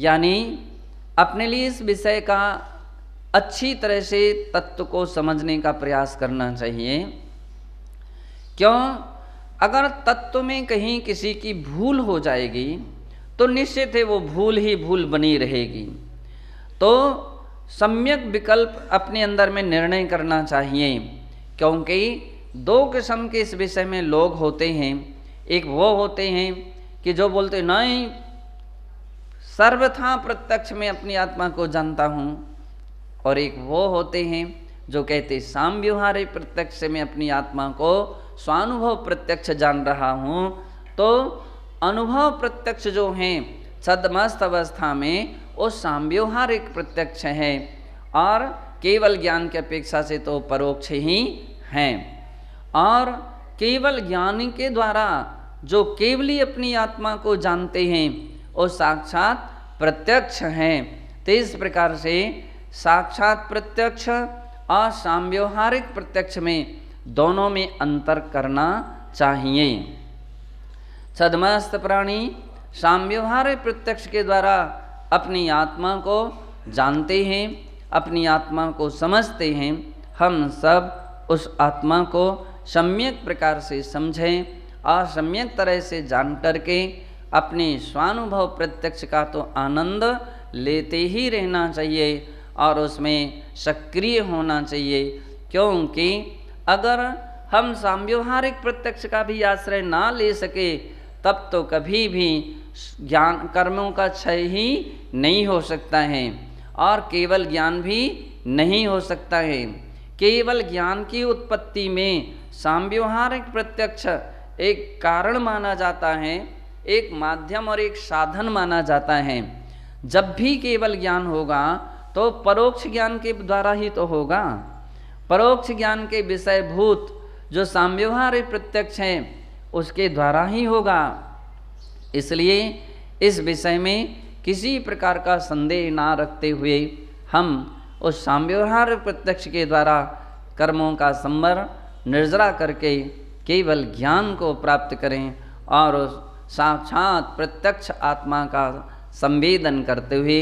यानी अपने लिए इस विषय का अच्छी तरह से तत्व को समझने का प्रयास करना चाहिए। क्यों? अगर तत्व में कहीं किसी की भूल हो जाएगी तो निश्चित है वो भूल ही भूल बनी रहेगी। तो सम्यक विकल्प अपने अंदर में निर्णय करना चाहिए, क्योंकि दो किस्म के इस विषय में लोग होते हैं। एक वो होते हैं कि जो बोलते नहीं सर्वथा प्रत्यक्ष में अपनी आत्मा को जानता हूँ, और एक वो होते हैं जो कहते साम्यवहारिक प्रत्यक्ष में अपनी आत्मा को स्वानुभव प्रत्यक्ष जान रहा हूँ। तो अनुभव प्रत्यक्ष जो हैं छद्मस्त अवस्था में वो साम्यवहारिक प्रत्यक्ष है, और केवल ज्ञान की अपेक्षा से तो परोक्ष ही हैं। और केवल ज्ञान के द्वारा जो केवली अपनी आत्मा को जानते हैं वो साक्षात प्रत्यक्ष हैं। तो इस प्रकार से साक्षात प्रत्यक्ष और साम्यवहारिक प्रत्यक्ष में दोनों में अंतर करना चाहिए। छद्मस्त प्राणी साम्यवहारिक प्रत्यक्ष के द्वारा अपनी आत्मा को जानते हैं, अपनी आत्मा को समझते हैं। हम सब उस आत्मा को सम्यक प्रकार से समझें और सम्यक तरह से जान करके अपने स्वानुभव प्रत्यक्ष का तो आनंद लेते ही रहना चाहिए और उसमें सक्रिय होना चाहिए। क्योंकि अगर हम साम्यवहारिक प्रत्यक्ष का भी आश्रय ना ले सके तब तो कभी भी ज्ञान कर्मों का क्षय ही नहीं हो सकता है और केवल ज्ञान भी नहीं हो सकता है। केवल ज्ञान की उत्पत्ति में साम्यवहारिक प्रत्यक्ष एक कारण माना जाता है, एक माध्यम और एक साधन माना जाता है। जब भी केवल ज्ञान होगा तो परोक्ष ज्ञान के द्वारा ही तो होगा। परोक्ष ज्ञान के विषयभूत जो साम्यवहारिक प्रत्यक्ष है उसके द्वारा ही होगा। इसलिए इस विषय में किसी प्रकार का संदेह ना रखते हुए हम उस साम्यवहारिक प्रत्यक्ष के द्वारा कर्मों का संवर निर्जरा करके केवल ज्ञान को प्राप्त करें और उस साक्षात प्रत्यक्ष आत्मा का संवेदन करते हुए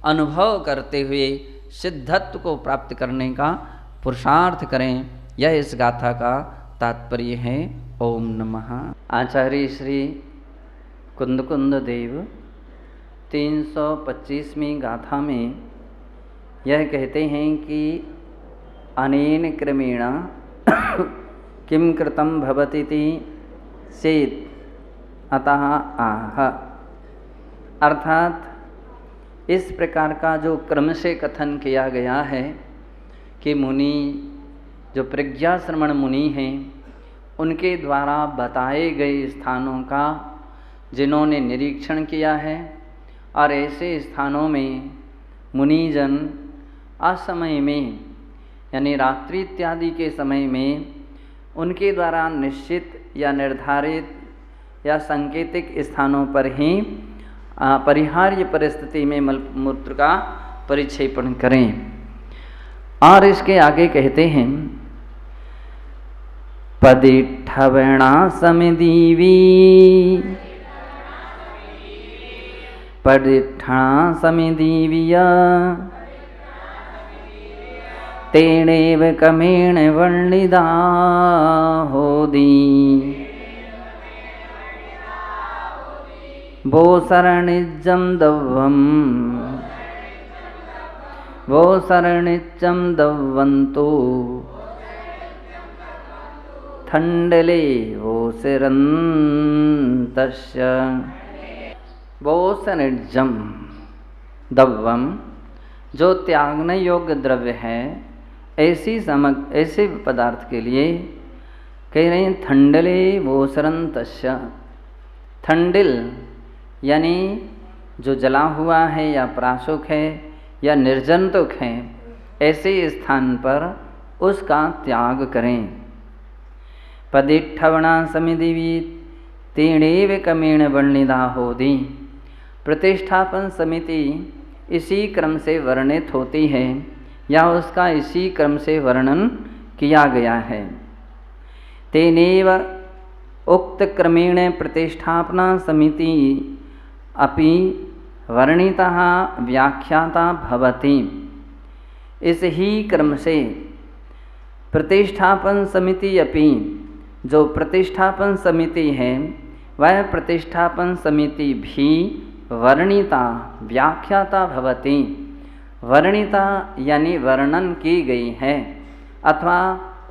अनुभव करते हुए सिद्धत्व को प्राप्त करने का पुरुषार्थ करें। यह इस गाथा का तात्पर्य है। ओम नमः। आचार्य श्री कुंद देव 325वीं गाथा में यह कहते हैं कि अनेन क्रमेण किम कृतं भवतीति चेत् अतः आह। अर्थात इस प्रकार का जो क्रम से कथन किया गया है कि मुनि जो प्रज्ञा श्रवण मुनि हैं उनके द्वारा बताए गए स्थानों का जिन्होंने निरीक्षण किया है और ऐसे स्थानों में मुनिजन असमय में यानी रात्रि इत्यादि के समय में उनके द्वारा निश्चित या निर्धारित या सांकेतिक स्थानों पर ही परिहार्य परिस्थिति में मलमूत्र का परिक्षेपण करें। और इसके आगे कहते हैं पदिठवणा समिदीवी पदिठा समिदीविया तेनेव कमेण वर्णिदा होदी वो शरणिज्जं दव्वं वो शरणिज्जं दव्वन्तु थण्डले वो सिरन्तस्य वो शरणिज्जं दव्वं जो त्यागने योग्य द्रव्य है ऐसे पदार्थ के लिए कह रहे हैं थंडले वो सरंतस्य। थंडिल यानी जो जला हुआ है या प्राशुक है या निर्जंतुक है ऐसे स्थान पर उसका त्याग करें। पदिठवणा समिदिवी तेणेव कमेण वर्णिदा होदी। प्रतिष्ठापन समिति इसी क्रम से वर्णित होती है या उसका इसी क्रम से वर्णन किया गया है। तेनेव उक्त क्रमेण प्रतिष्ठापना समिति अपि वर्णितः व्याख्याता भवति। इस ही क्रम से प्रतिष्ठापन समिति अपि, जो प्रतिष्ठापन समिति है वह प्रतिष्ठापन समिति भी वर्णिता व्याख्याता भवति। वर्णिता यानी वर्णन की गई है अथवा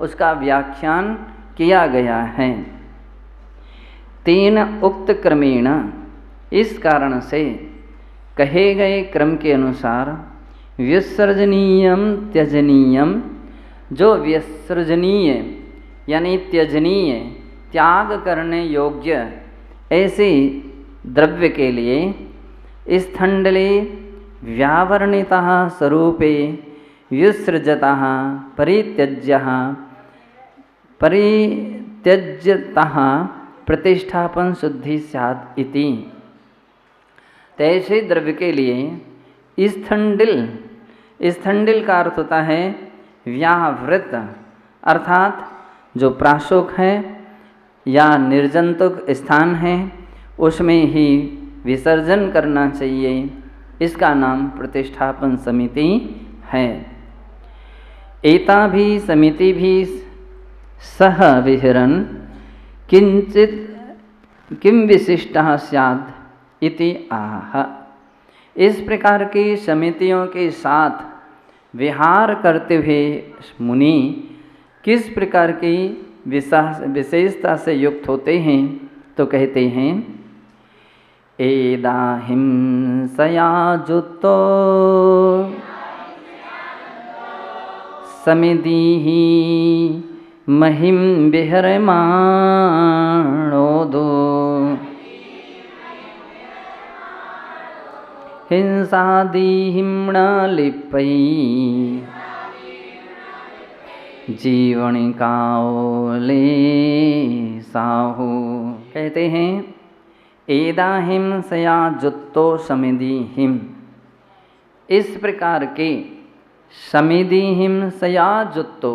उसका व्याख्यान किया गया है। तेन उक्त क्रमेण, इस कारण से कहे गए क्रम के अनुसार विसर्जनीयम त्यजनीयम, जो विसर्जनीय यानी त्यजनीय त्याग करने योग्य ऐसे द्रव्य के लिए स्थंडले व्यावर्णितः स्वरूपे विसृजतः परित्यज्यतः प्रतिष्ठापन शुद्धि स्यात् इति। तैसे द्रव्य के लिए स्थंडिल का अर्थ होता है व्यावृत, अर्थात जो प्राशोक है या निर्जंतुक स्थान है उसमें ही विसर्जन करना चाहिए। इसका नाम प्रतिष्ठापन समिति है। एता भी समिति भी सह विहरन किंचित किम विशिष्टः स्यात् इति आह। इस प्रकार की समितियों के साथ विहार करते हुए मुनि किस प्रकार की विशेषता से युक्त होते हैं, तो कहते हैं एदाहिंसया जुतो समितिः महिं विहरमाणोदो हिंसादिहिम्न लिप्पै जीवनिकाओले साहु। कहते हैं एदाहिंसया जुत्तो समिदिहिम, इस प्रकार के समिदिहिंसया जुत्तो,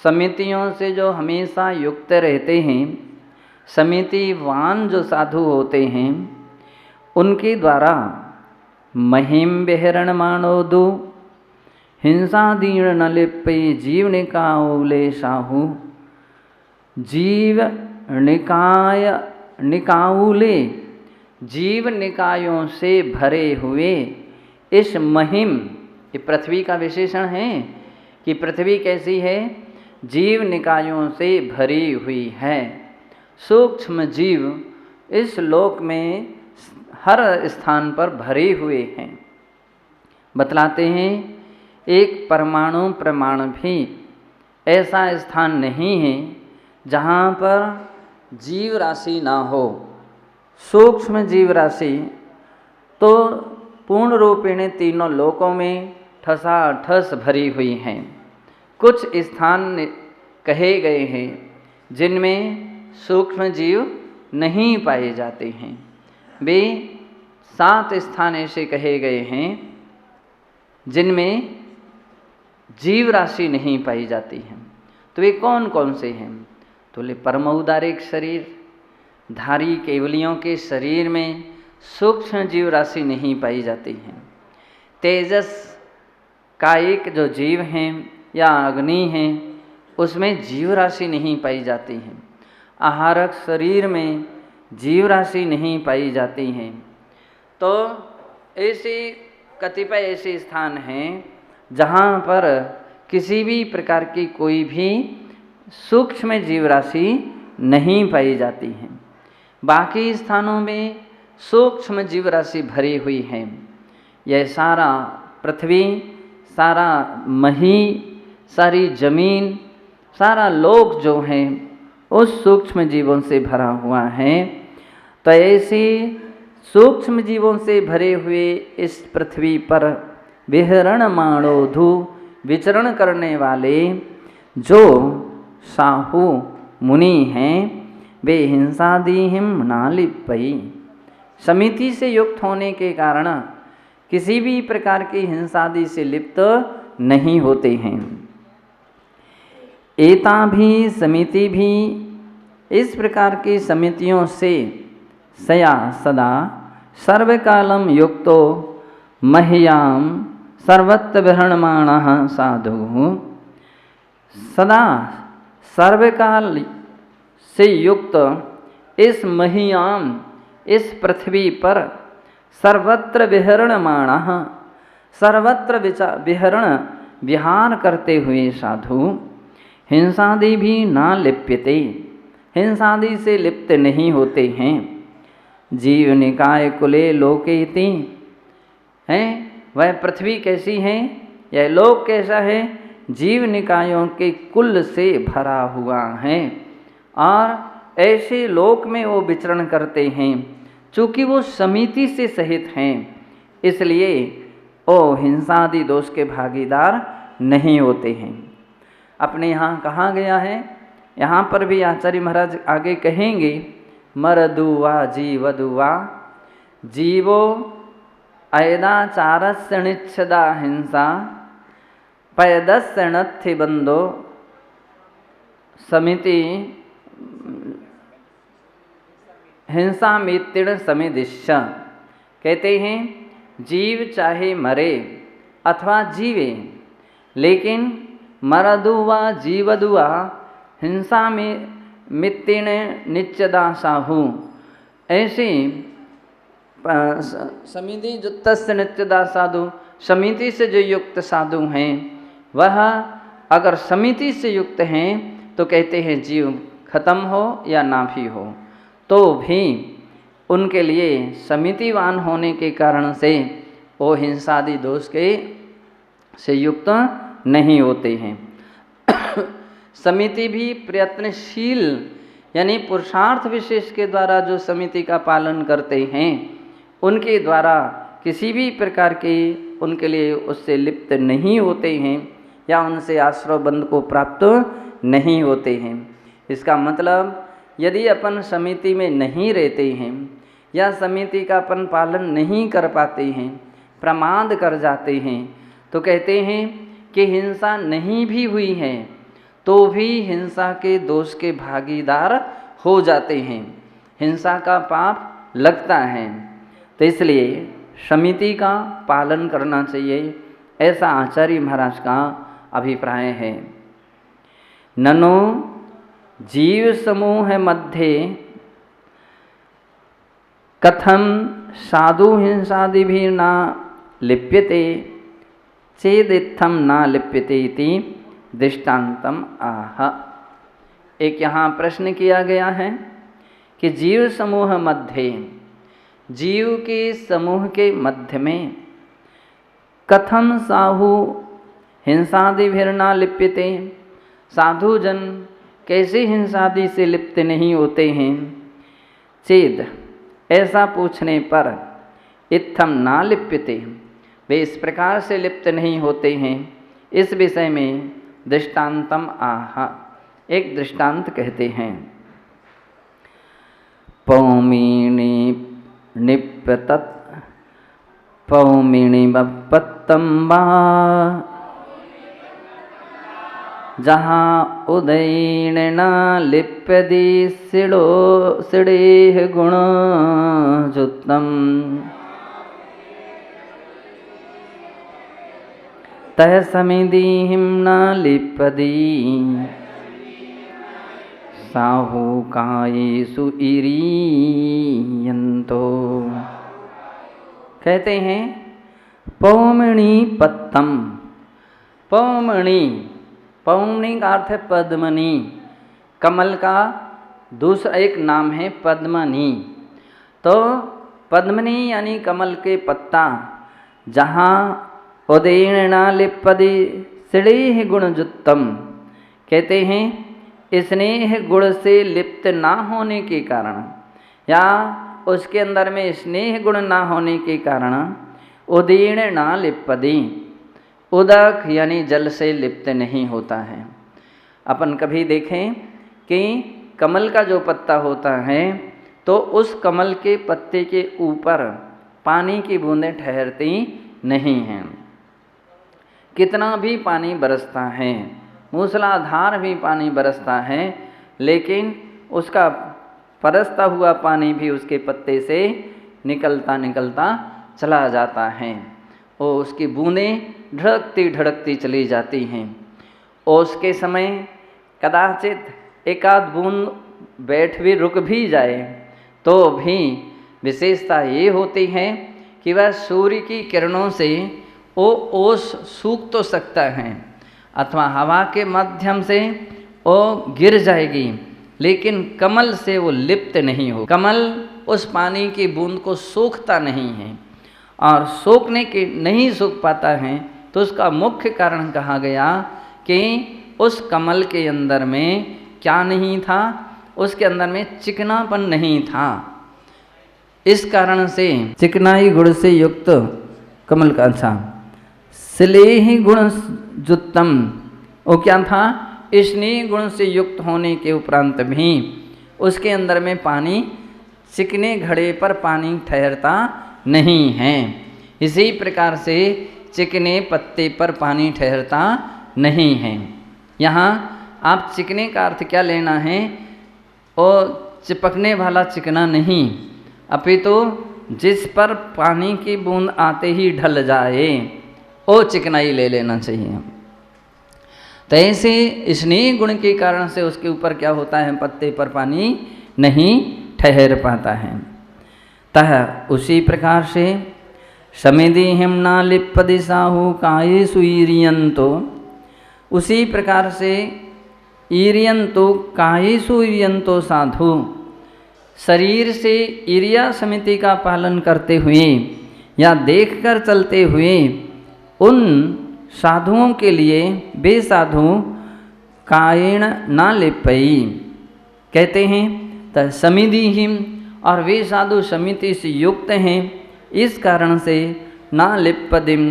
समितियों से जो हमेशा युक्त रहते हैं, समितिवान जो साधु होते हैं, उनके द्वारा महिम विहरण मानोदु हिंसादीन न लिप्पे जीव निकाउले साहु। जीव निकाउले, जीव निकायों से भरे हुए इस महिम, ये पृथ्वी का विशेषण है कि पृथ्वी कैसी है, जीव निकायों से भरी हुई है। सूक्ष्म जीव इस लोक में हर स्थान पर भरे हुए हैं। बतलाते हैं एक परमाणु प्रमाण भी ऐसा स्थान नहीं है जहाँ पर जीव राशि ना हो। सूक्ष्म जीव राशि तो पूर्ण रूपेण तीनों लोकों में ठसाठस भरी हुई हैं। कुछ स्थान कहे गए हैं जिनमें सूक्ष्म जीव नहीं पाए जाते हैं। वे 7 स्थान ऐसे कहे गए हैं जिनमें जीव राशि नहीं पाई जाती है। तो वे कौन कौन से हैं? तो ले परमौदारिक शरीर धारी केवलियों के शरीर में सूक्ष्म जीव राशि नहीं पाई जाती है। तेजस कायिक जो जीव हैं या अग्नि हैं उसमें जीव राशि नहीं पाई जाती है। आहारक शरीर में जीव राशि नहीं पाई जाती हैं। तो ऐसे कतिपय ऐसे स्थान हैं जहाँ पर किसी भी प्रकार की कोई भी सूक्ष्म जीव राशि नहीं पाई जाती है। बाकी स्थानों में सूक्ष्म जीव राशि भरी हुई है। यह सारा पृथ्वी, सारा मही, सारी जमीन, सारा लोक जो है उस सूक्ष्म जीवों से भरा हुआ है। तो ऐसे सूक्ष्म जीवों से भरे हुए इस पृथ्वी पर विहरण माणोधु, विचरण करने वाले जो साहु मुनि हैं वे हिंसादिहिम नालिपई, समिति से युक्त होने के कारण किसी भी प्रकार की हिंसादि से लिप्त नहीं होते हैं। एता भी समिति भी, इस प्रकार की समितियों से सया सदा सर्वकालं युक्तो मह्यां सर्वत्र विहरणमाणः साधुः। सदा सर्वकाल से युक्त इस मह्यां, इस पृथ्वी पर सर्वत्र विहरणमाणः, सर्वत्र विहार करते हुए साधु हिंसादि भी ना लिप्यते, हिंसादि से लिप्त नहीं होते हैं। जीव निकाय कुले लोकेति हैं, वह पृथ्वी कैसी है, यह लोक कैसा है, जीव निकायों के कुल से भरा हुआ है और ऐसे लोक में वो विचरण करते हैं। चूँकि वो समिति से सहित हैं इसलिए वो हिंसादि दोष के भागीदार नहीं होते हैं। अपने यहाँ कहा गया है, यहाँ पर भी आचार्य महाराज आगे कहेंगे, मरदुवा जीवदुवा जीवो ऐदाचारस्य निच्छदा हिंसा पैदस्य नत्थि बंदो समिति हिंसा मित्तिण समिदिश्य। कहते हैं जीव चाहे मरे अथवा जीवे, लेकिन मरदुवा जीवदुवा हिंसा में मित्तिण नित्यदा साहू, ऐसे समिति जुत्तस्य नित्यदा साधु, समिति से जो युक्त साधु हैं वह अगर समिति से युक्त हैं तो कहते हैं जीव खत्म हो या ना भी हो तो भी उनके लिए समितिवान होने के कारण से वो हिंसादि दोष के से युक्त नहीं होते हैं। समिति भी प्रयत्नशील यानी पुरुषार्थ विशेष के द्वारा जो समिति का पालन करते हैं उनके द्वारा किसी भी प्रकार के उनके लिए उससे लिप्त नहीं होते हैं या उनसे आश्रय बंध को प्राप्त नहीं होते हैं। इसका मतलब यदि अपन समिति में नहीं रहते हैं या समिति का अपन पालन नहीं कर पाते हैं, प्रमाद कर जाते हैं, तो कहते हैं कि हिंसा नहीं भी हुई है तो भी हिंसा के दोष के भागीदार हो जाते हैं, हिंसा का पाप लगता है। तो इसलिए समिति का पालन करना चाहिए, ऐसा आचार्य महाराज का अभिप्राय है। ननो जीव समूह मध्य कथम साधु हिंसादि भी ना लिप्यते चेदित्थम ना लिप्यते इति दृष्टान्तम आह। एक यहाँ प्रश्न किया गया है कि जीव समूह मध्य, जीव के समूह के मध्य में कथम साहु हिंसादि भिर्ना लिप्यते, साधुजन कैसे हिंसादि से लिप्त नहीं होते हैं। चेद ऐसा पूछने पर इत्थम ना लिप्यते, वे इस प्रकार से लिप्त नहीं होते हैं। इस विषय में दृष्टान्तम आह, एक दृष्टांत कहते हैं। पौमिणी निप्यतत् पौमिणी बपत्तम्बा जहाँ उदयन न लिप्यति सिड़ेह गुण जुत्तम तह समिधिं न लिप्यति साहु कायेषु इरीयन्तो। कहते हैं पौमणी पत्तम, पौमणी, पौमणी का अर्थ है पद्मनी, कमल का दूसरा एक नाम है पद्मनी। तो पद्मनी यानी कमल के पत्ता जहाँ उदयन न लिप्यति सिड़ेह गुणजुत्तम, कहते हैं स्नेह गुण से लिप्त ना होने के कारण या उसके अंदर में स्नेह गुण ना होने के कारण उदयन न लिप्यति, उदक यानी जल से लिप्त नहीं होता है। अपन कभी देखें कि कमल का जो पत्ता होता है तो उस कमल के पत्ते के ऊपर पानी की बूंदें ठहरती नहीं हैं। कितना भी पानी बरसता है, मूसलाधार भी पानी बरसता है, लेकिन उसका बरसता हुआ पानी भी उसके पत्ते से निकलता निकलता चला जाता है और उसकी बूंदें ढड़कती ढड़कती चली जाती हैं। और उसके समय कदाचित एक आध बूंद बैठ भी रुक भी जाए तो भी विशेषता ये होती है कि वह सूर्य की किरणों से वो ओस सूख तो सकता है अथवा हवा के माध्यम से वो गिर जाएगी, लेकिन कमल से वो लिप्त नहीं हो। कमल उस पानी की बूंद को सोखता नहीं है और सोखने के नहीं सूख पाता है तो उसका मुख्य कारण कहा गया कि उस कमल के अंदर में क्या नहीं था, उसके अंदर में चिकनापन नहीं था। इस कारण से चिकनाई गुण से युक्त कमल का था। स्नेही गुण जुत्तम, वो क्या था, स्नेह गुण से युक्त होने के उपरांत भी उसके अंदर में पानी चिकने घड़े पर पानी ठहरता नहीं है। इसी प्रकार से चिकने पत्ते पर पानी ठहरता नहीं है। यहाँ आप चिकने का अर्थ क्या लेना है, और चिपकने वाला चिकना नहीं, अपितु जिस पर पानी की बूंद आते ही ढल जाए वो चिकनाई ले लेना चाहिए। तो ऐसे स्नेह गुण के कारण से उसके ऊपर क्या होता है, पत्ते पर पानी नहीं ठहर पाता है। तह उसी प्रकार से समिधि हिमना लिप्पदि साहु काये सुईरियंतो, उसी प्रकार से ईरियंतो काये सुईरियंतो साधु, शरीर से ईरिया समिति का पालन करते हुए या देखकर चलते हुए उन साधुओं के लिए वे साधु कायेण ना लिपई कहते हैं। तो समिधि हिम, और वे साधु समिति से युक्त हैं, इस कारण से ना लिप्पदिम,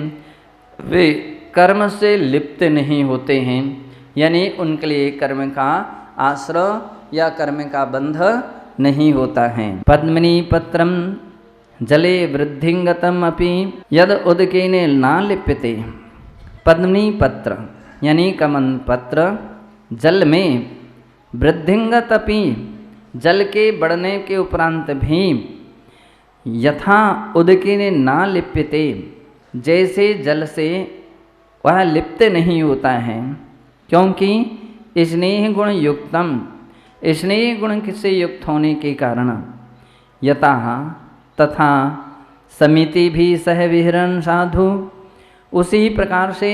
वे कर्म से लिप्त नहीं होते हैं, यानी उनके लिए कर्म का आश्रय या कर्म का बंध नहीं होता है। पद्मिनी पत्रम जले वृद्धिंगतम अपि यद उदकेने ना लिप्यते, पद्मिनी पत्र यानी कमल पत्र जल में वृद्धिंगत अपि, जल के बढ़ने के उपरांत भी यथा उदकेने ना लिप्यते, जैसे जल से वह लिप्त नहीं होता है, क्योंकि स्नेह गुण युक्तम, स्नेह गुण से युक्त होने के कारण यथा तथा समिति भी सह विहरण साधु, उसी प्रकार से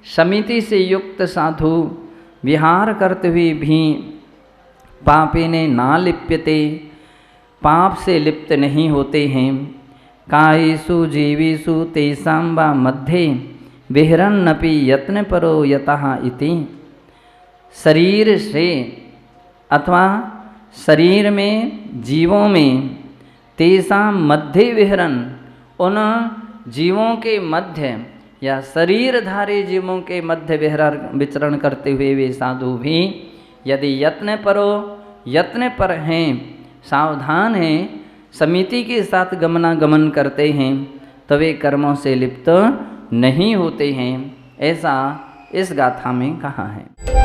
समिति से युक्त साधु विहार करते हुए भी पापेने ना लिप्यते, पाप से लिप्त नहीं होते हैं। कायेषु जीवेषु तेषां वा मध्ये विहरन्नपि यत्न परो यतः इति, शरीर से अथवा शरीर में जीवों में तेषां मध्य विहरन, उन जीवों के मध्य या शरीरधारी जीवों के मध्य विचरण करते हुए वे साधु भी यदि यत्न पर हैं, सावधान हैं, समिति के साथ गमनागमन करते हैं, तो वे कर्मों से लिप्त नहीं होते हैं, ऐसा इस गाथा में कहा है।